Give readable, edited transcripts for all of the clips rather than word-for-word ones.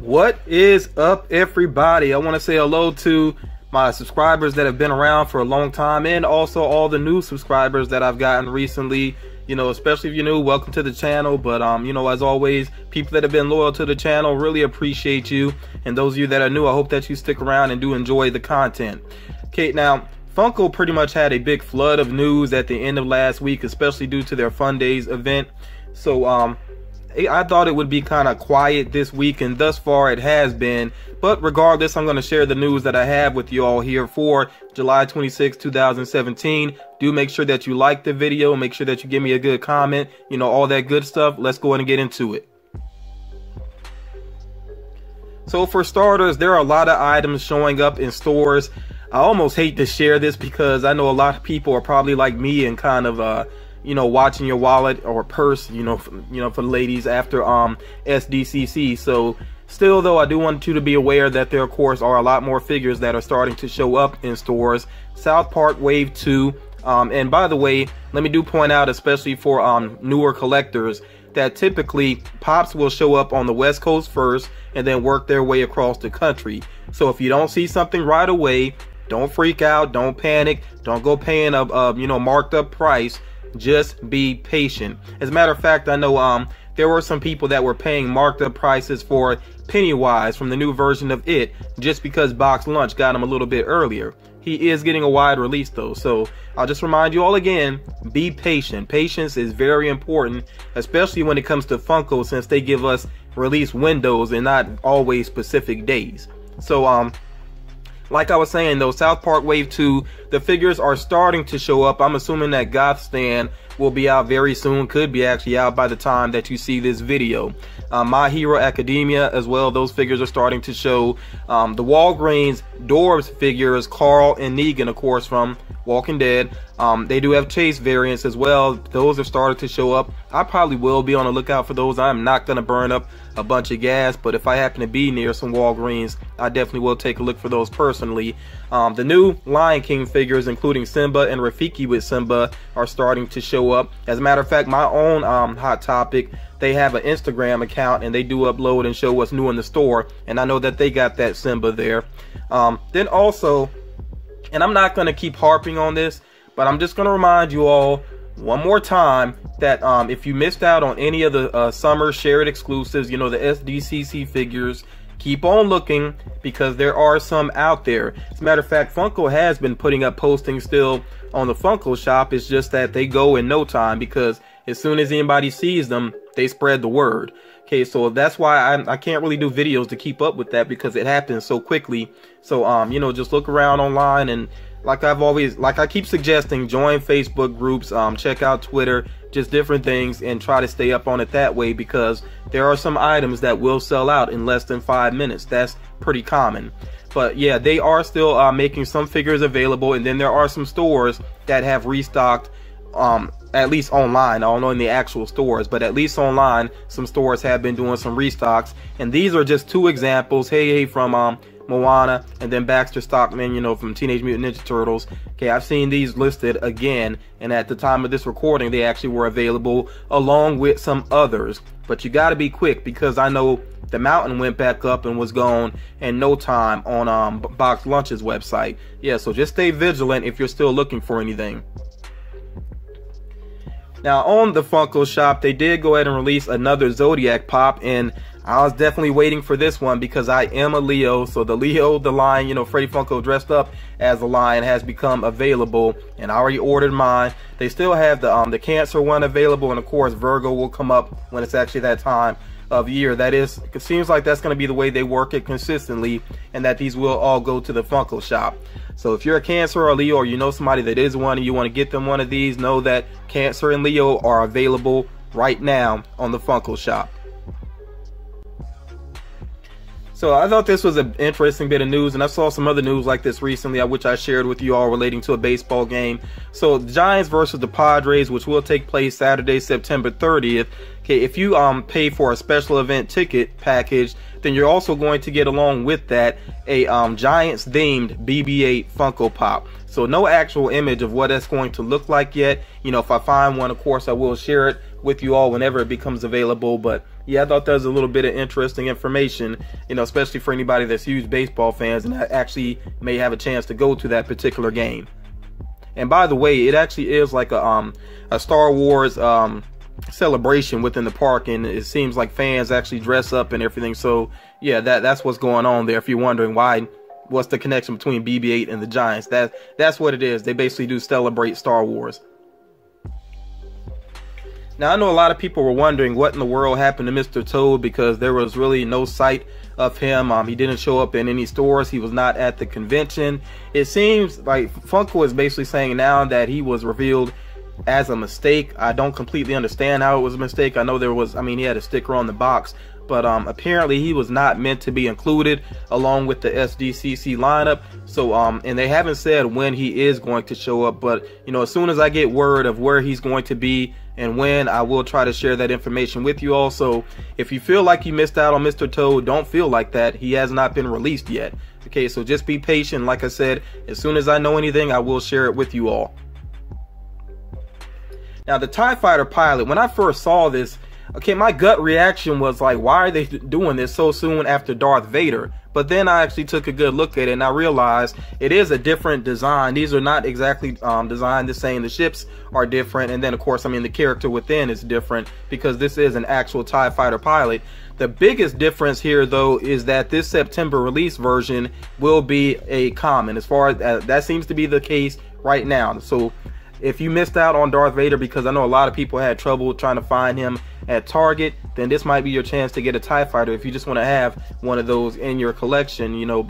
What is up, everybody? I want to say hello to my subscribers that have been around for a long time, and also all the new subscribers that I've gotten recently. You know, especially if you're new, welcome to the channel. But you know, as always, people that have been loyal to the channel, really appreciate you. And those of you that are new, I hope that you stick around and do enjoy the content. Okay, now Funko pretty much had a big flood of news at the end of last week, especially due to their Fun Days event. So I thought it would be kind of quiet this week, and thus far it has been. But regardless, I'm going to share the news that I have with you all here for July 26, 2017. Do make sure that you like the video. Make sure that you give me a good comment. You know, all that good stuff. Let's go ahead and get into it. So for starters, there are a lot of items showing up in stores. I almost hate to share this because I know a lot of people are probably like me and kind of you know, watching your wallet or purse, you know, for the ladies after SDCC. So still though, I do want you to be aware that there of course are a lot more figures that are starting to show up in stores. South Park Wave 2, and by the way, let me do point out, especially for newer collectors, that typically Pops will show up on the West Coast first and then work their way across the country. So if you don't see something right away, don't freak out, don't panic, don't go paying a you know, marked up price. Just be patient. As a matter of fact, I know there were some people that were paying marked up prices for Pennywise from the new version of It, just because Box Lunch got him a little bit earlier. He is getting a wide release though, so I'll just remind you all again, be patient. Patience is very important, especially when it comes to Funko, since they give us release windows and not always specific days. So like I was saying though, South Park Wave 2, the figures are starting to show up. I'm assuming that Goth Stand will be out very soon, could be actually out by the time that you see this video. My Hero Academia as well, those figures are starting to show. The Walgreens Dorbs figures, Carl and Negan, of course, from Walking Dead. They do have Chase variants as well. Those have started to show up. I probably will be on the lookout for those. I'm not going to burn up a bunch of gas, but if I happen to be near some Walgreens, I definitely will take a look for those personally. The new Lion King figures, including Simba and Rafiki with Simba, are starting to show up. As a matter of fact, my own Hot Topic, they have an Instagram account and they do upload and show what's new in the store, and I know that they got that Simba there. Then also, and I'm not going to keep harping on this, but I'm just going to remind you all one more time that if you missed out on any of the summer shared exclusives, you know, the SDCC figures, keep on looking because there are some out there. As a matter of fact, Funko has been putting up postings still on the Funko shop. It's just that they go in no time, because as soon as anybody sees them, they spread the word. Okay, so that's why I can't really do videos to keep up with that, because it happens so quickly. So you know, just look around online, and like I keep suggesting, join Facebook groups, check out Twitter, just different things, and try to stay up on it that way, because there are some items that will sell out in less than 5 minutes. That's pretty common. But yeah, they are still making some figures available, and then there are some stores that have restocked, at least online. I don't know in the actual stores, but at least online, some stores have been doing some restocks. And these are just two examples. Hey from Moana, and then Baxter Stockman, you know, from Teenage Mutant Ninja Turtles. Okay, I've seen these listed again, and at the time of this recording, they actually were available along with some others. But you got to be quick, because I know the Mountain went back up and was gone in no time on Box Lunch's website. Yeah, so just stay vigilant if you're still looking for anything. Now on the Funko shop, they did go ahead and release another Zodiac Pop, and I was definitely waiting for this one because I am a Leo. So the Leo, the lion, you know, Freddy Funko dressed up as a lion, has become available, and I already ordered mine. They still have the Cancer one available, and of course Virgo will come up when it's actually that time of year. That is, it seems like that's going to be the way they work it consistently, and that these will all go to the Funko shop. So if you're a Cancer or a Leo, or you know somebody that is one and you want to get them one of these, know that Cancer and Leo are available right now on the Funko shop. So I thought this was an interesting bit of news, and I saw some other news like this recently, which I shared with you all, relating to a baseball game. So the Giants versus the Padres, which will take place Saturday, September 30th. Okay, if you pay for a special event ticket package, then you're also going to get along with that a Giants themed BB8 Funko Pop. So no actual image of what that's going to look like yet. You know, if I find one, of course I will share it with you all whenever it becomes available, but yeah, I thought that was a little bit of interesting information, you know, especially for anybody that's huge baseball fans and actually may have a chance to go to that particular game. And by the way, it actually is like a Star Wars celebration within the park, and it seems like fans actually dress up and everything. So yeah, that's what's going on there. If you're wondering what's the connection between BB8 and the Giants, that's what it is. They basically do celebrate Star Wars. Now, I know a lot of people were wondering what in the world happened to Mr. Toad, because there was really no sight of him. He didn't show up in any stores. He was not at the convention. It seems like Funko is basically saying now that he was revealed as a mistake. I don't completely understand how it was a mistake. I know there was, he had a sticker on the box, but apparently he was not meant to be included along with the SDCC lineup. So and they haven't said when he is going to show up, but you know, as soon as I get word of where he's going to be and when, I will try to share that information with you all. So if you feel like you missed out on Mr. Toad, don't feel like that. He has not been released yet. Okay, so just be patient. Like I said, as soon as I know anything, I will share it with you all. Now, the TIE Fighter pilot, when I first saw this, okay, my gut reaction was like, why are they doing this so soon after Darth Vader? But then I actually took a good look at it and I realized it is a different design. These are not exactly designed the same. The ships are different, and then of course, the character within is different because this is an actual TIE Fighter pilot. The biggest difference here, though, is that this September release version will be a common, as far as that seems to be the case right now. So if you missed out on Darth Vader, because I know a lot of people had trouble trying to find him at Target, then this might be your chance to get a TIE Fighter if you just want to have one of those in your collection. You know,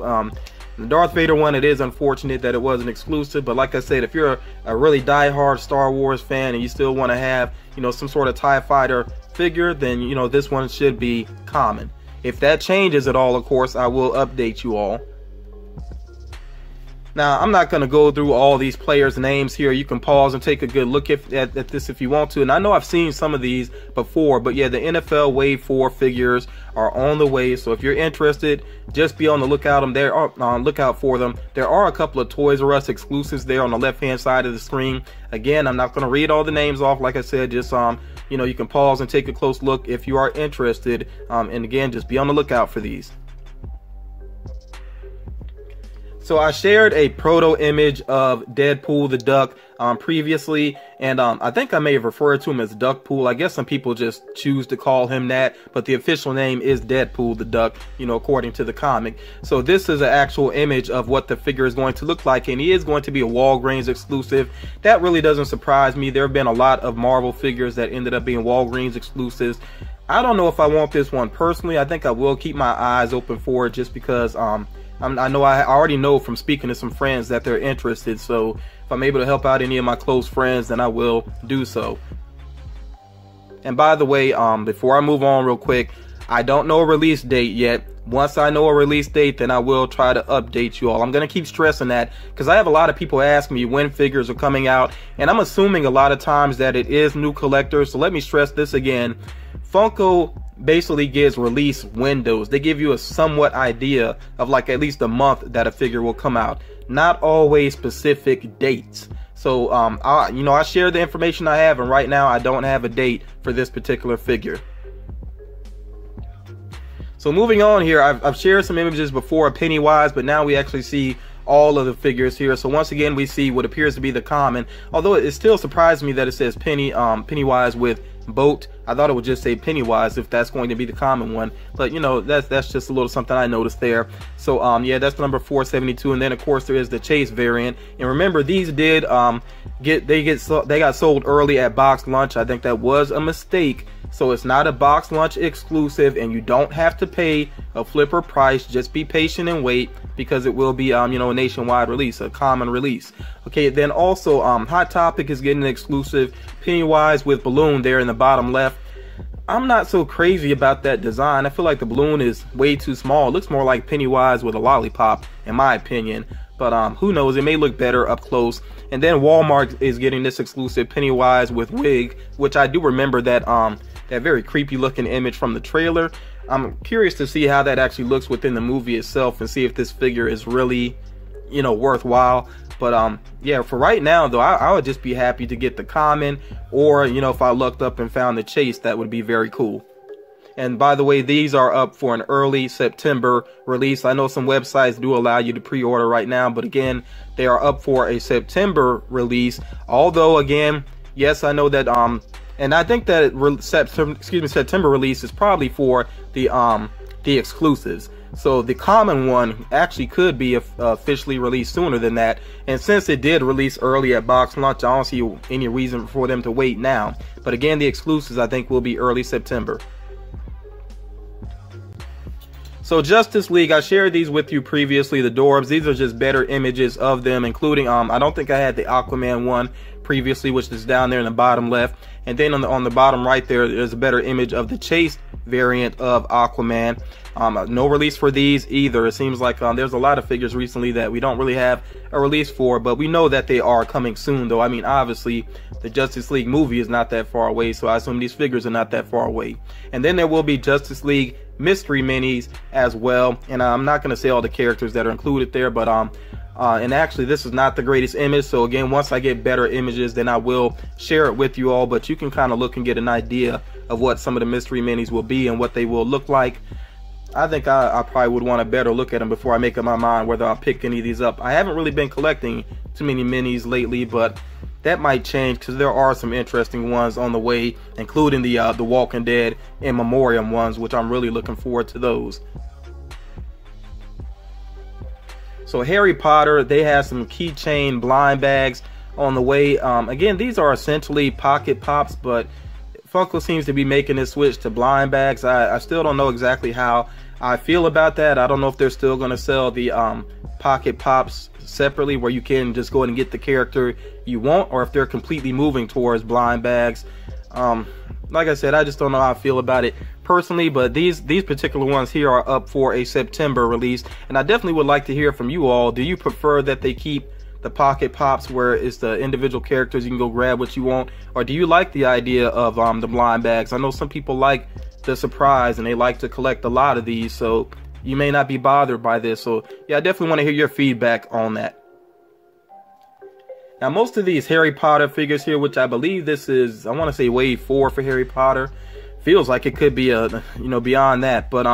the Darth Vader one, it is unfortunate that it wasn't exclusive, but like I said, if you're a really die-hard Star Wars fan and you still want to have, you know, some sort of TIE Fighter figure, then, you know, this one should be common. If that changes at all, of course, I will update you all. Now, I'm not going to go through all these players' names here. You can pause and take a good look at this if you want to. And I know I've seen some of these before, but yeah, the NFL Wave 4 figures are on the way. So if you're interested, just be on the lookout for them. There are a couple of Toys R Us exclusives there on the left-hand side of the screen. Again, I'm not going to read all the names off. Like I said, just you know, you can pause and take a close look if you are interested. And again, just be on the lookout for these. So I shared a proto image of Deadpool the Duck previously, and I think I may have referred to him as Duckpool. I guess some people just choose to call him that, but the official name is Deadpool the Duck, you know, according to the comic. So this is an actual image of what the figure is going to look like, and he is going to be a Walgreens exclusive. That really doesn't surprise me. There have been a lot of Marvel figures that ended up being Walgreens exclusives. I don't know if I want this one personally. I think I will keep my eyes open for it, just because I know I already know from speaking to some friends that they're interested. So if I'm able to help out any of my close friends, then I will do so. And by the way, before I move on real quick, I don't know a release date yet. Once I know a release date, then I will try to update you all. I'm going to keep stressing that because I have a lot of people ask me when figures are coming out, and I'm assuming a lot of times that it is new collectors. So let me stress this again. Funko basically gives release windows. They give you a somewhat idea of like at least a month that a figure will come out, not always specific dates. So I share the information I have, and right now I don't have a date for this particular figure. So moving on here, I've shared some images before of Pennywise, but now we actually see all of the figures here. So once again, we see what appears to be the common, although it still surprised me that it says Pennywise with boat. I thought it would just say Pennywise if that's going to be the common one, but you know, that's just a little something I noticed there. So yeah, that's number 472, and then of course there is the Chase variant. And remember, these did they got sold early at box lunch. I think that was a mistake. So it's not a box lunch exclusive, and you don't have to pay a flipper price. Just be patient and wait, because it will be you know, a nationwide release, a common release. Okay, then also Hot Topic is getting an exclusive Pennywise with balloon there in the bottom left. I'm not so crazy about that design. I feel like the balloon is way too small. It looks more like Pennywise with a lollipop, in my opinion. But who knows? It may look better up close. And then Walmart is getting this exclusive Pennywise with wig, which I do remember that that very creepy looking image from the trailer. I'm curious to see how that actually looks within the movie itself, and see if this figure is really, you know, worthwhile. But yeah, for right now though, I would just be happy to get the common, or you know, if I looked up and found the Chase, that would be very cool. And by the way, these are up for an early September release. I know some websites do allow you to pre-order right now, but again, they are up for a September release. Although again, yes, I know that and I think that September release is probably for the exclusives. So the common one actually could be officially released sooner than that. And since it did release early at box launch, I don't see any reason for them to wait now. But again, the exclusives I think will be early September. So Justice League, I shared these with you previously, the Dorbs. These are just better images of them, including I don't think I had the Aquaman one previously, which is down there in the bottom left. And then on the bottom right there's a better image of the Chase variant of Aquaman. No release for these either. It seems like there's a lot of figures recently that we don't really have a release for, but we know that they are coming soon, though. I mean, obviously the Justice League movie is not that far away, so I assume these figures are not that far away. And then there will be Justice League mystery minis as well, and I'm not going to say all the characters that are included there, but and actually this is not the greatest image, so again, once I get better images, then I will share it with you all. But you can kind of look and get an idea of what some of the mystery minis will be and what they will look like. I think I probably would want a better look at them before I make up my mind whether I'll pick any of these up. I haven't really been collecting too many minis lately, but that might change because there are some interesting ones on the way, including the Walking Dead in Memoriam ones, which I'm really looking forward to those. So Harry Potter, they have some keychain blind bags on the way. Again, these are essentially pocket pops, but Funko seems to be making this switch to blind bags. I still don't know exactly how I feel about that. I don't know if they're still going to sell the pocket pops separately, where you can just go ahead and get the character you want, or if they're completely moving towards blind bags. Like I said, I just don't know how I feel about it personally, but these particular ones here are up for a September release, and I definitely would like to hear from you all. Do you prefer that they keep the pocket pops where it's the individual characters, you can go grab what you want, or do you like the idea of the blind bags? I know some people like the surprise and they like to collect a lot of these, so you may not be bothered by this. So yeah, I definitely want to hear your feedback on that. Now, most of these Harry Potter figures here, which I believe this is, I want to say wave 4 for Harry Potter, feels like it could be beyond that, but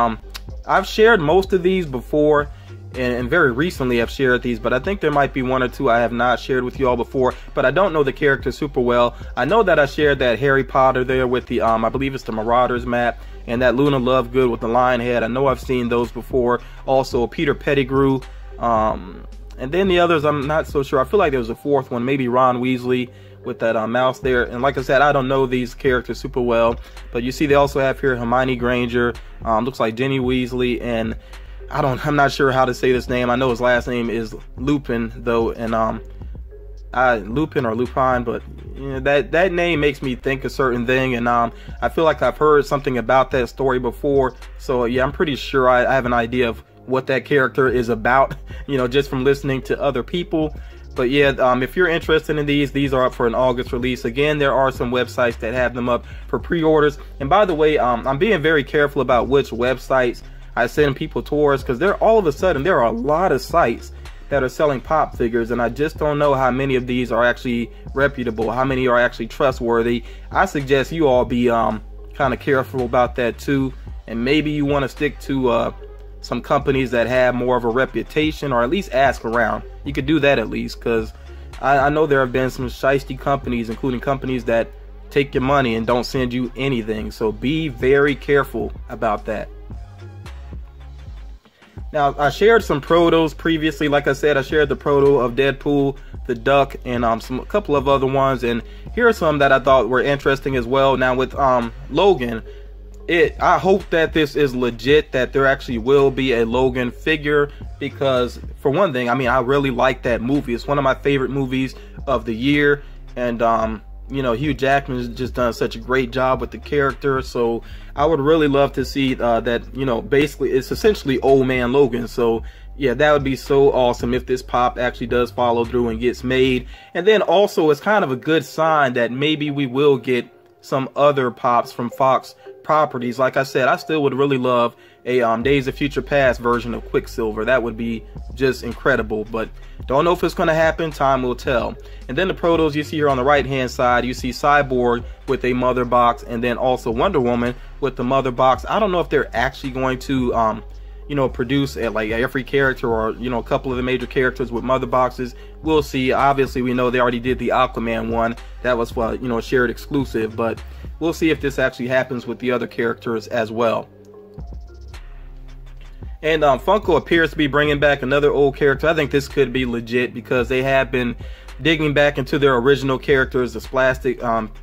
I've shared most of these before, and very recently I've shared these, but I think there might be one or two I have not shared with you all before, but I don't know the character super well. I know that I shared that Harry Potter there with the I believe it's the Marauders map, and that Luna Lovegood with the lion head. I know I've seen those before. Also Peter Pettigrew, and then the others I'm not so sure. I feel like there was a fourth one, maybe Ron Weasley with that mouse there. And like I said, I don't know these characters super well, but you see they also have here Hermione Granger, looks like Ginny Weasley, and I'm not sure how to say this name. I know his last name is Lupin though, and Lupin or Lupin, but you know, that name makes me think a certain thing, and I feel like I've heard something about that story before. So yeah, I'm pretty sure I have an idea of what that character is about, you know, just from listening to other people. But yeah, if you're interested in these are up for an August release. Again, there are some websites that have them up for pre-orders. And by the way, I'm being very careful about which websites I send people towards, because all of a sudden there are a lot of sites that are selling pop figures, and I just don't know how many of these are actually reputable, how many are actually trustworthy. I suggest you all be kind of careful about that too, and maybe you want to stick to some companies that have more of a reputation, or at least ask around. You could do that at least, because I know there have been some shiesty companies, including companies that take your money and don't send you anything, so be very careful about that. Now, I shared some Protos previously. Like I said, I shared the Proto of Deadpool the Duck, and a couple of other ones, and here are some that I thought were interesting as well. Now with Logan, I hope that this is legit, that there actually will be a Logan figure, because for one thing, I mean, I really like that movie. It's one of my favorite movies of the year, and you know, Hugh Jackman's just done such a great job with the character, so I would really love to see that, you know, basically it's essentially Old Man Logan. So yeah, that would be so awesome if this pop actually does follow through and gets made. And then also it's kind of a good sign that maybe we will get some other pops from Fox properties. Like I said, I still would really love a Days of Future Past version of Quicksilver. That would be just incredible, but don't know if it's going to happen. Time will tell. And then the Protos you see here on the right hand side, you see Cyborg with a mother box, and then also Wonder Woman with the mother box. I don't know if they're actually going to you know, produce like every character, or you know, a couple of the major characters with mother boxes. We'll see. Obviously, we know they already did the Aquaman one. That was for, you know, shared exclusive, but we'll see if this actually happens with the other characters as well. And Funko appears to be bringing back another old character. I think this could be legit because they have been digging back into their original characters, the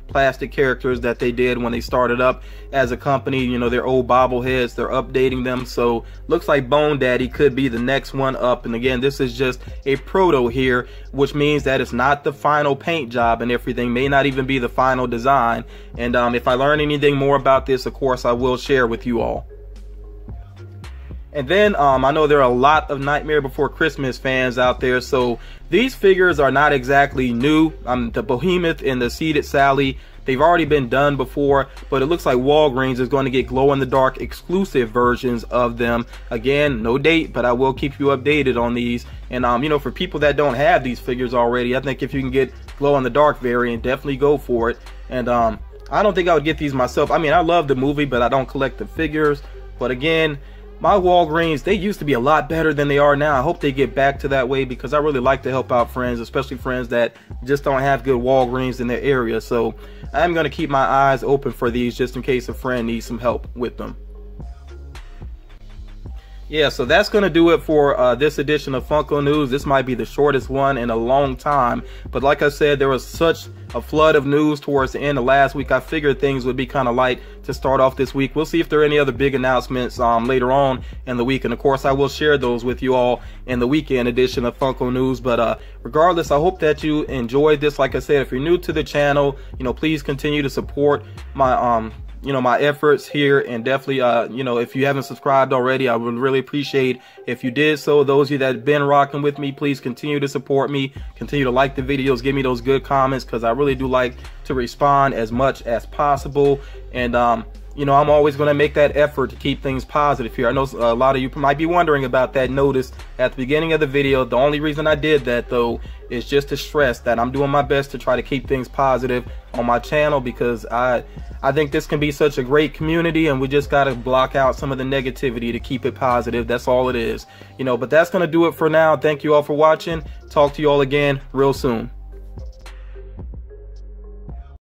plastic characters that they did when they started up as a company. You know, their old bobbleheads, they're updating them. So looks like Bone Daddy could be the next one up. And again, this is just a proto here, which means that it's not the final paint job, and everything may not even be the final design. And if I learn anything more about this, of course, I will share with you all. And then I know there are a lot of Nightmare Before Christmas fans out there, so these figures are not exactly new. The Behemoth and the Seated Sally, they've already been done before, but it looks like Walgreens is going to get glow-in-the-dark exclusive versions of them. Again, no date, but I will keep you updated on these. And you know, for people that don't have these figures already, I think if you can get glow-in-the-dark variant, definitely go for it. And I don't think I would get these myself. I mean, I love the movie, but I don't collect the figures. But again, my Walgreens, they used to be a lot better than they are now. I hope they get back to that way, because I really like to help out friends, especially friends that just don't have good Walgreens in their area. So I'm going to keep my eyes open for these just in case a friend needs some help with them. Yeah, so that's going to do it for this edition of Funko News. This might be the shortest one in a long time, but like I said, there was such a flood of news towards the end of last week. I figured things would be kind of light to start off this week. We'll see if there are any other big announcements later on in the week, and of course I will share those with you all in the weekend edition of Funko News. But regardless, I hope that you enjoyed this. Like I said, if you're new to the channel, you know, please continue to support my you know, my efforts here, and definitely you know, if you haven't subscribed already, I would really appreciate if you did so. Those of you that have been rocking with me, please continue to support me, continue to like the videos, give me those good comments, because I really do like to respond as much as possible. And you know, I'm always going to make that effort to keep things positive here. I know a lot of you might be wondering about that notice at the beginning of the video. The only reason I did that, though, is just to stress that I'm doing my best to try to keep things positive on my channel, because I think this can be such a great community, and we just got to block out some of the negativity to keep it positive. That's all it is. You know, but that's going to do it for now. Thank you all for watching. Talk to you all again real soon.